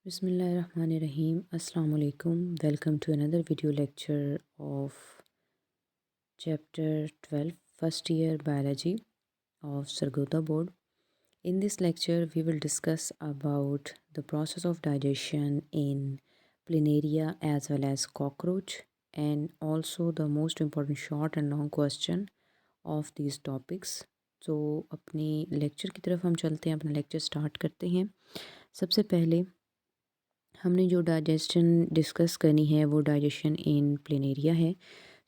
Bismillahirrahmanirrahim. Assalamu alaikum. Welcome to another video lecture of chapter 12, first year biology of Sargota board. In this lecture, we will discuss about the process of digestion in planaria as well as cockroach, and also the most important short and long question of these topics. तो अपने lecture की तरफ हम चलते हैं, अपना lecture start करते हैं। सबसे पहले हमने जो डाइजेशन डिस्कस करनी है वो डाइजेशन इन प्लेनेरिया है।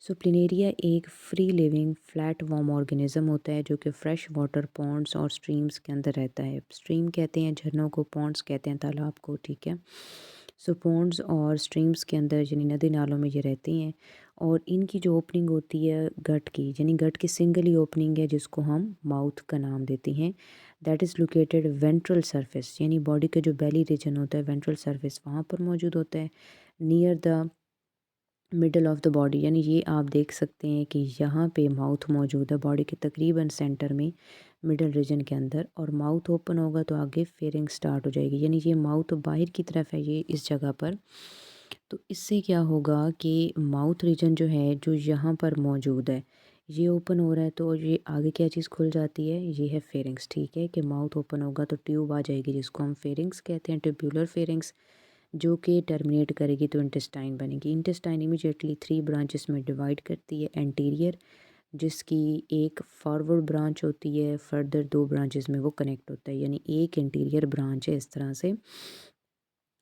सो प्लेनेरिया एक free living flat worm organism होता है जो कि फ्रेश वाटर पॉन्ड्स और स्ट्रीम्स के अंदर रहता है। स्ट्रीम कहते हैं झरनों को, पॉन्ड्स कहते हैं तालाब को, ठीक है। सो पॉन्ड्स और स्ट्रीम्स के अंदर यानी नदी नालों में ये रहती हैं और इनकी जो ओपनिंग होती है गट की, यानी गट की सिंगल ही ओपनिंग है जिसको हम माउथ का नाम देते हैं। That is located ventral surface, यानी बॉडी का जो बेली रीजन होता है वेंट्रल सरफेस वहाँ पर मौजूद होता है, near the middle of the body. यानी ये आप देख सकते हैं कि यहाँ पे माउथ मौजूद है बॉडी के तकरीबन सेंटर में, मिडल रीजन के अंदर। और माउथ ओपन होगा तो आगे फेरिंग स्टार्ट हो जाएगी, यानी ये माउथ बाहर की तरफ है ये इस जगह पर। तो इससे क्या होगा कि माउथ रीजन जो है जो यहाँ पर मौजूद है ये ओपन हो रहा है, तो ये आगे क्या चीज़ खुल जाती है, ये है फेरिंग्स, ठीक है। कि माउथ ओपन होगा तो ट्यूब आ जाएगी जिसको हम फेरिंग्स कहते हैं, ट्यूब्यूलर फेरिंग्स, जो कि टर्मिनेट करेगी तो इंटेस्टाइन बनेगी। इंटेस्टाइन इमीडिएटली 3 ब्रांचेस में डिवाइड करती है। एंटीरियर, जिसकी एक फॉरवर्ड ब्रांच होती है, फर्दर 2 ब्रांचेस में वो कनेक्ट होता है, यानी एक इंटीरियर ब्रांच है इस तरह से।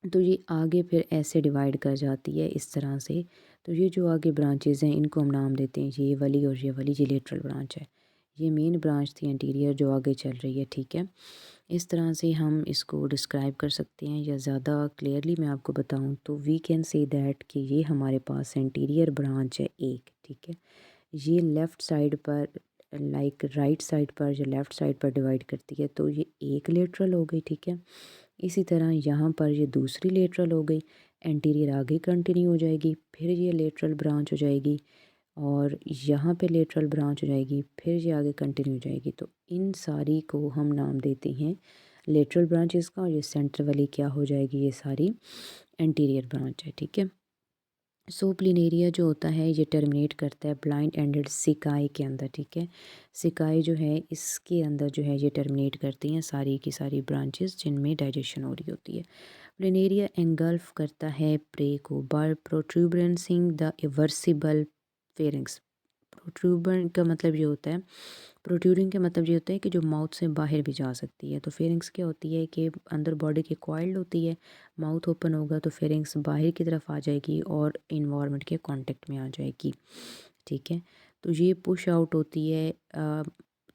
तो ये आगे फिर ऐसे डिवाइड कर जाती है इस तरह से। तो ये जो आगे ब्रांचेज़ हैं इनको हम नाम देते हैं ये वाली और ये वाली, ये लेटरल ब्रांच है। ये मेन ब्रांच थी एंटीरियर जो आगे चल रही है, ठीक है। इस तरह से हम इसको डिस्क्राइब कर सकते हैं, या ज़्यादा क्लियरली मैं आपको बताऊं तो वी कैन से दैट कि ये हमारे पास एंटीरियर ब्रांच है एक, ठीक है। ये लेफ़्ट साइड पर, लाइक राइट साइड पर, जो लेफ़्ट साइड पर डिवाइड करती है तो ये एक लेटरल हो गई, ठीक है। इसी तरह यहाँ पर ये दूसरी लेटरल हो गई, एंटीरियर आगे कंटिन्यू हो जाएगी, फिर ये लेटरल ब्रांच हो जाएगी और यहाँ पे लेटरल ब्रांच हो जाएगी, फिर ये आगे कंटिन्यू हो जाएगी। तो इन सारी को हम नाम देते हैं लेटरल ब्रांचेस का, और ये सेंटर वाली क्या हो जाएगी, ये सारी एंटीरियर ब्रांच है, ठीक है। सो प्लिनेरिया जो होता है ये टर्मिनेट करता है ब्लाइंड एंडेड सिकाई के अंदर, ठीक है। सिकाई जो है इसके अंदर जो है ये टर्मिनेट करती हैं सारी की सारी ब्रांचेस जिनमें डाइजेशन हो रही होती है। प्लिनेरिया एंगल्फ करता है प्रे को बाय प्रोट्रूबरेंसिंग द इवर्सिबल फेरिंग्स। प्रोट्रूबरेंट का मतलब ये होता है, प्रोट्रूडिंग का मतलब ये होता है कि जो माउथ से बाहर भी जा सकती है। तो फेरिंग्स क्या होती है कि अंदर बॉडी के कॉइल्ड होती है, माउथ ओपन होगा तो फेरिंग्स बाहर की तरफ आ जाएगी और इन्वायरमेंट के कांटेक्ट में आ जाएगी, ठीक है। तो ये पुश आउट होती है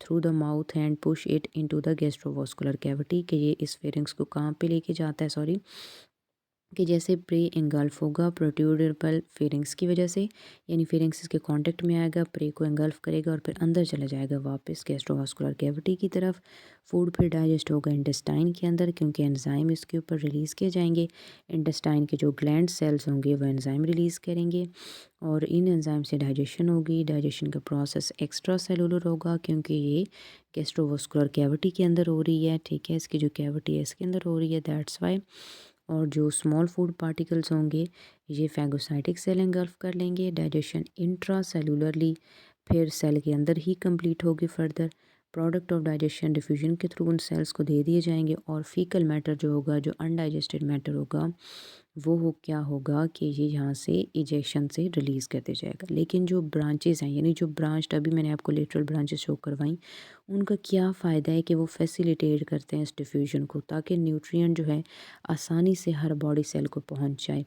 through the mouth and push it into the gastrovascular cavity, कि ये इस फेरिंग्स को कहाँ पे लेके जाता है, सॉरी, कि जैसे प्रे एंगल्फ होगा प्रोट्यूडरबल फेरिंग्स की वजह से, यानी फेरिंग्स इसके कांटेक्ट में आएगा, प्रे को एंगल्फ करेगा और फिर अंदर चला जाएगा वापस गैस्ट्रोवास्कुलर कैविटी की तरफ। फूड फिर डाइजेस्ट होगा इंटेस्टाइन के अंदर, क्योंकि एंजाइम इसके ऊपर रिलीज़ किए जाएंगे। इंटेस्टाइन के जो ग्लैंड सेल्स होंगे वो एंजाइम रिलीज़ करेंगे और इन एंजाइम से डाइजेशन होगी। डाइजेशन का प्रोसेस एक्स्ट्रा सेलुलर होगा क्योंकि ये गैस्ट्रोवास्कुलर कैविटी के अंदर हो रही है, ठीक है। इसकी जो कैविटी है इसके अंदर हो रही है, दैट्स वाई। और जो स्मॉल फूड पार्टिकल्स होंगे ये फैगोसाइटिक सेल एंगल्फ कर लेंगे। डाइजेशन इंट्रा सेलुलरली फिर सेल के अंदर ही कंप्लीट होगी। Further product of digestion diffusion के थ्रू उन सेल्स को दे दिए जाएंगे और फीकल मैटर जो होगा, जो अनडाइजेस्टेड मैटर होगा, वो हो क्या होगा कि ये यहाँ से इजेक्शन से रिलीज़ कर दिया जाएगा। लेकिन जो ब्रांचेस हैं, यानी जो ब्रांच अभी मैंने आपको लेटरल ब्रांचेस शो करवाई, उनका क्या फ़ायदा है कि वो फैसिलिटेट करते हैं इस डिफ्यूजन को, ताकि न्यूट्रिएंट जो है आसानी से हर बॉडी सेल को पहुंच जाए।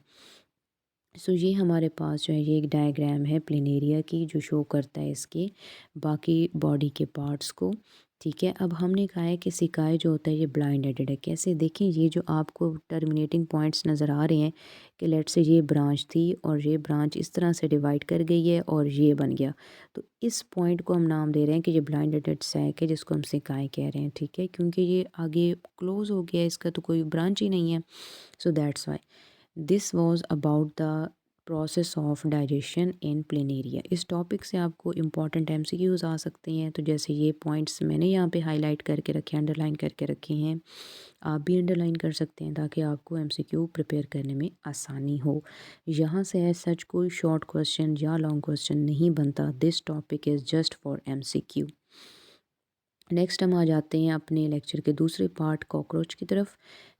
सो ये हमारे पास जो है ये एक डायग्राम है प्लिनेरिया की जो शो करता है इसके बाकी बॉडी के पार्ट्स को, ठीक है। अब हमने कहा है कि सिकाई जो होता है ये ब्लाइंड एडेड है। कैसे, देखें, ये जो आपको टर्मिनेटिंग पॉइंट्स नज़र आ रहे हैं कि लेट से ये ब्रांच थी और ये ब्रांच इस तरह से डिवाइड कर गई है और ये बन गया, तो इस पॉइंट को हम नाम दे रहे हैं कि ये ब्लाइंड एडेड सैक है जिसको हम सिकाई कह रहे हैं, ठीक है। क्योंकि ये आगे क्लोज हो गया, इसका तो कोई ब्रांच ही नहीं है। So that's why this was about the process of digestion in planaria. इस टॉपिक से आपको इम्पॉर्टेंट एमसीक्यूज आ सकते हैं। तो जैसे ये पॉइंट्स मैंने यहाँ पे हाईलाइट करके रखे हैं, अंडरलाइन करके रखे हैं, आप भी अंडरलाइन कर सकते हैं ताकि आपको एमसीक्यू प्रिपेयर करने में आसानी हो। यहाँ से है सच कोई शॉर्ट क्वेश्चन या लॉन्ग क्वेश्चन नहीं बनता। This topic is just for MCQ. Next हम आ जाते हैं अपने लेक्चर के दूसरे पार्ट कॉकरोच की तरफ।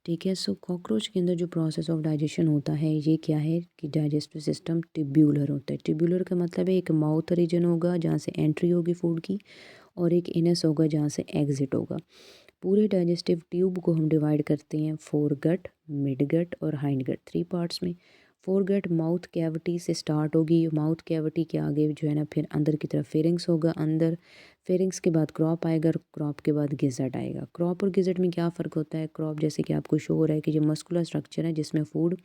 ठीक है, सो कॉकरोच के अंदर जो प्रोसेस ऑफ डाइजेशन होता है ये क्या है कि डाइजेस्टिव सिस्टम ट्यूब्यूलर होता है। ट्यूब्यूलर का मतलब है एक माउथ रीजन होगा जहाँ से एंट्री होगी फूड की, और एक इनस होगा जहाँ से एग्जिट होगा। पूरे डाइजेस्टिव ट्यूब को हम डिवाइड करते हैं फोर गट, मिड गट और हाइंड गट, 3 पार्ट्स में। फोर गट माउथ कैविटी से स्टार्ट होगी, माउथ कैविटी के आगे जो है ना फिर अंदर की तरफ फेरिंग्स होगा, अंदर फेरिंग्स के बाद क्रॉप आएगा, क्रॉप के बाद गिजट आएगा। क्रॉप और गिजट में क्या फ़र्क होता है? क्रॉप जैसे कि आपको शो हो रहा है कि जो मस्कुलर स्ट्रक्चर है जिसमें फूड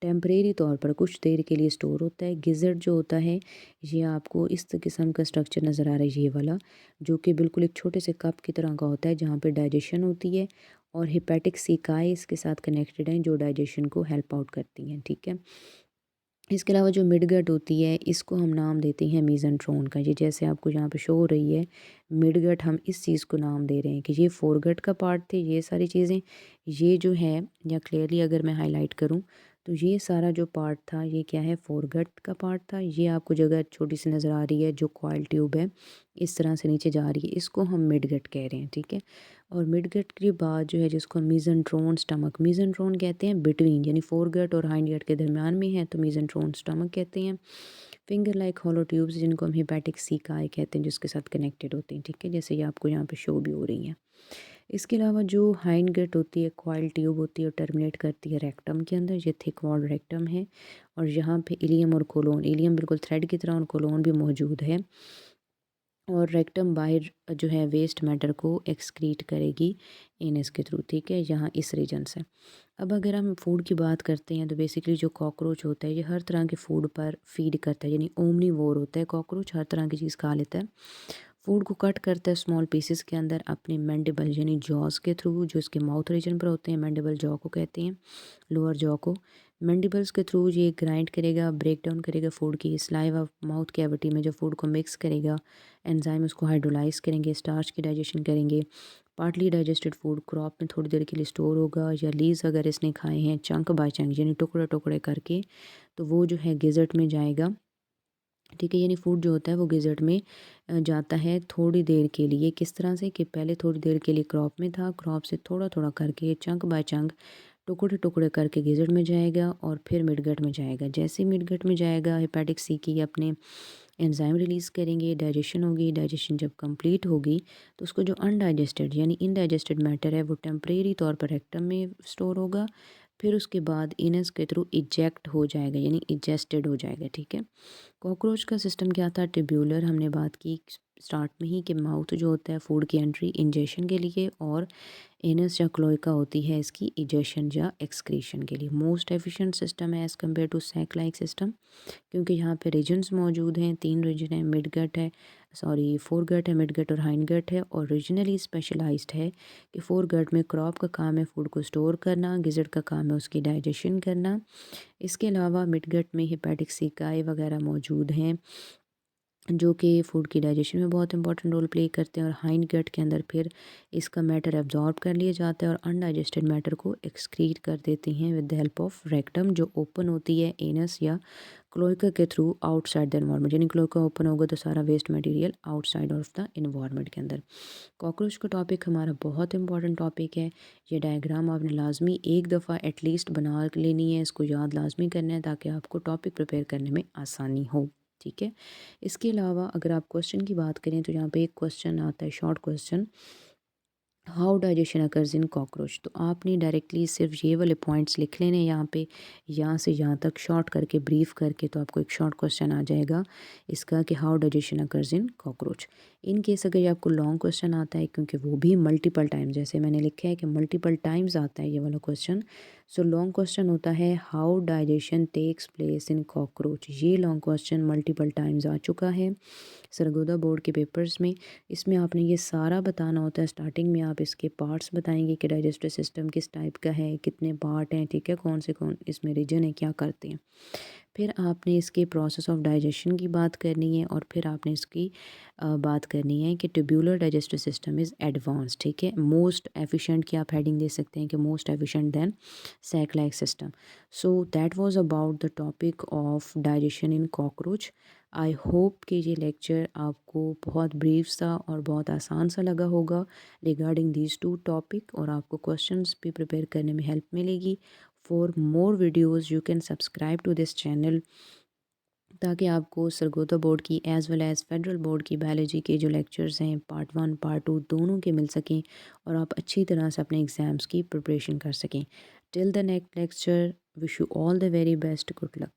टेम्परेरी तौर पर कुछ देर के लिए स्टोर होता है। गिजट जो होता है ये आपको इस किस्म का स्ट्रक्चर नज़र आ रहा है, ये वाला, जो कि बिल्कुल एक छोटे से कप की तरह का होता है जहाँ पे डाइजेशन होती है, और हेपेटिक सिकाई इसके साथ कनेक्टेड हैं जो डाइजेशन को हेल्प आउट करती हैं। ठीक है, इसके अलावा जो मिडगट होती है इसको हम नाम देते हैं मीज़ेंट्रोन का। ये जैसे आपको यहाँ पे शो हो रही है मिडगट, हम इस चीज़ को नाम दे रहे हैं कि ये फोरगट का पार्ट थे ये सारी चीज़ें। ये जो है, या क्लियरली अगर मैं हाईलाइट करूँ तो ये सारा जो पार्ट था ये क्या है, फोरगट का पार्ट था। ये आपको जगह छोटी सी नज़र आ रही है जो कॉइल ट्यूब है इस तरह से नीचे जा रही है, इसको हम मिडगट कह रहे हैं। ठीक है, और मिडगट के बाद जो है जिसको मीज़ेंट्रोन स्टमक, मीज़ेंट्रोन कहते हैं बिटवीन, यानी फोरगट और हाइंडगट के दरमियान में है तो मीज़ेंट्रोन स्टमक कहते हैं। फिंगर लाइक हॉलो ट्यूब्स जिनको हम हेपेटिक सिकाई कहते हैं जिसके साथ कनेक्टेड होते हैं। ठीक है, जैसे ये आपको यहाँ पे शो भी हो रही हैं। इसके अलावा जो हाइंडगट होती है कॉइल ट्यूब होती है और टर्मिनेट करती है रेक्टम के अंदर, ये थिक वॉल्ड रेक्टम है, और यहाँ पे इलियम और कोलोन, इलियम बिल्कुल थ्रेड की तरह और कोलोन भी मौजूद है, और रेक्टम बाहर जो है वेस्ट मैटर को एक्सक्रीट करेगी एनस के थ्रू। ठीक है, यहाँ इस रीजन से। अब अगर हम फूड की बात करते हैं तो बेसिकली जो कॉकरोच होता है ये हर तरह के फूड पर फीड करता है, यानी ओमनीवोर होता है कॉकरोच, हर तरह की चीज़ खा लेता है। फूड को कट करता है स्मॉल पीसेस के अंदर अपने मैंडिबल यानी जॉस के थ्रू, जो इसके माउथ रीजन पर होते हैं, मैंडिबल जॉ को कहते हैं, लोअर जॉ को। मैंडिबल्स के थ्रू ये ग्राइंड करेगा, ब्रेक डाउन करेगा फूड की, स्लाइवा माउथ कैविटी में जो फूड को मिक्स करेगा, एंजाइम उसको हाइड्रोलाइज करेंगे, स्टार्च की डाइजेशन करेंगे। पार्टली डाइजेस्टेड फूड क्रॉप में थोड़ी देर के लिए स्टोर होगा, या लीज अगर इसने खाए हैं चंक बाय चंक यानी टुकड़े टुकड़े करके, तो वो जो है गिजट में जाएगा। ठीक है, यानी फूड जो होता है वो गिजट में जाता है थोड़ी देर के लिए। किस तरह से कि पहले थोड़ी देर के लिए क्रॉप में था, क्रॉप से थोड़ा थोड़ा करके चंक बाय चंक टुकड़े टुकड़े करके गिजट में जाएगा, और फिर मिडगट में जाएगा। जैसे ही मिडगट में जाएगा हेपेटिक सी की अपने एंजाइम रिलीज़ करेंगे, डाइजेशन होगी। डाइजेशन जब कंप्लीट होगी तो उसको जो अनडाइजेस्टेड यानी इनडाइजेस्टेड मैटर है वो टेम्परेरी तौर पर रेक्टम में स्टोर होगा, फिर उसके बाद इनस के थ्रू इजेक्ट हो जाएगा यानी इजेस्टेड हो जाएगा। ठीक है, कॉकरोच का सिस्टम क्या था, ट्यूब्यूलर, हमने बात की स्टार्ट में ही कि माउथ जो होता है फूड की एंट्री इंजेशन के लिए, और एनस या क्लोइका होती है इसकी इजेशन या एक्सक्रीशन के लिए। मोस्ट एफिशिएंट सिस्टम है as compare to sac like system, क्योंकि यहाँ पे रीजन्स मौजूद हैं, 3 रीजन है, मिडगट है, सॉरी फोरगट है, मिडगट और हाइंडगट है, और रीजनली स्पेशलाइज्ड है कि फोरगट में क्रॉप का काम है फूड को स्टोर करना, गिजट का काम है उसकी डाइजेशन करना। इसके अलावा मिडगट में हेपेटिक सिकाई वगैरह मौजूद हैं जो कि फूड की डाइजेशन में बहुत इंपॉर्टेंट रोल प्ले करते हैं, और हाइंड गट के अंदर फिर इसका मैटर एब्जॉर्ब कर लिया जाता है और अनडाइजेस्टेड मैटर को एक्सक्रीट कर देते हैं with the help of rectum, जो ओपन होती है एनस या क्लोइका के थ्रू आउटसाइड द इन्वायरमेंट, यानी क्लोइका ओपन होगा तो सारा waste material outside of the environment के अंदर। कॉकरोच का टॉपिक हमारा बहुत इंपॉर्टेंट टॉपिक है। ये डायग्राम आपने लाजमी एक दफ़ा एटलीस्ट बना लेनी है, इसको याद लाजमी करना है ताकि आपको टॉपिक प्रिपेयर करने में आसानी हो। ठीक है, इसके अलावा अगर आप क्वेश्चन की बात करें तो यहाँ पे एक क्वेश्चन आता है, short question, how digestion occurs in cockroach. तो आपने डायरेक्टली सिर्फ ये वाले पॉइंट्स लिख लेने यहाँ पे, यहाँ से यहाँ तक शॉर्ट करके ब्रीफ करके, तो आपको एक शॉर्ट क्वेश्चन आ जाएगा इसका कि how digestion occurs in cockroach. In case अगर ये आपको लॉन्ग क्वेश्चन आता है, क्योंकि वो भी मल्टीपल टाइम, जैसे मैंने लिखा है कि मल्टीपल टाइम्स आता है ये वाला क्वेश्चन, सो लॉन्ग क्वेश्चन होता है how digestion takes place in cockroach. ये लॉन्ग क्वेश्चन मल्टीपल टाइम्स आ चुका है सरगोदा बोर्ड के पेपर्स में। इसमें आपने ये सारा बताना होता है, स्टार्टिंग में आप आप इसके पार्ट्स बताएंगे कि डाइजेस्टिव सिस्टम किस टाइप का है, कितने पार्ट हैं, ठीक है, कौन इसमें रीजन है, क्या करते हैं। फिर आपने इसके प्रोसेस ऑफ डाइजेशन की बात करनी है और फिर आपने इसकी बात करनी है कि tubular digestive system is advance, ठीक है, मोस्ट एफिशिएंट की आप हेडिंग दे सकते हैं कि most efficient than sac like system. So that was about the topic of digestion in cockroach. I hope कि ये लेक्चर आपको बहुत ब्रीफ सा और बहुत आसान सा लगा होगा रिगार्डिंग दीज टू टॉपिक, और आपको क्वेश्चंस भी प्रिपेयर करने में हेल्प मिलेगी। For more videos you can subscribe to this channel, ताकि आपको सरगोधा बोर्ड की as well as federal board की बायोलॉजी के जो लेक्चर्स हैं पार्ट 1 पार्ट 2 दोनों के मिल सकें और आप अच्छी तरह से अपने एग्ज़ाम्स की प्रिपरेशन कर सकें। Till the next lecture, wish you all the very best, good luck.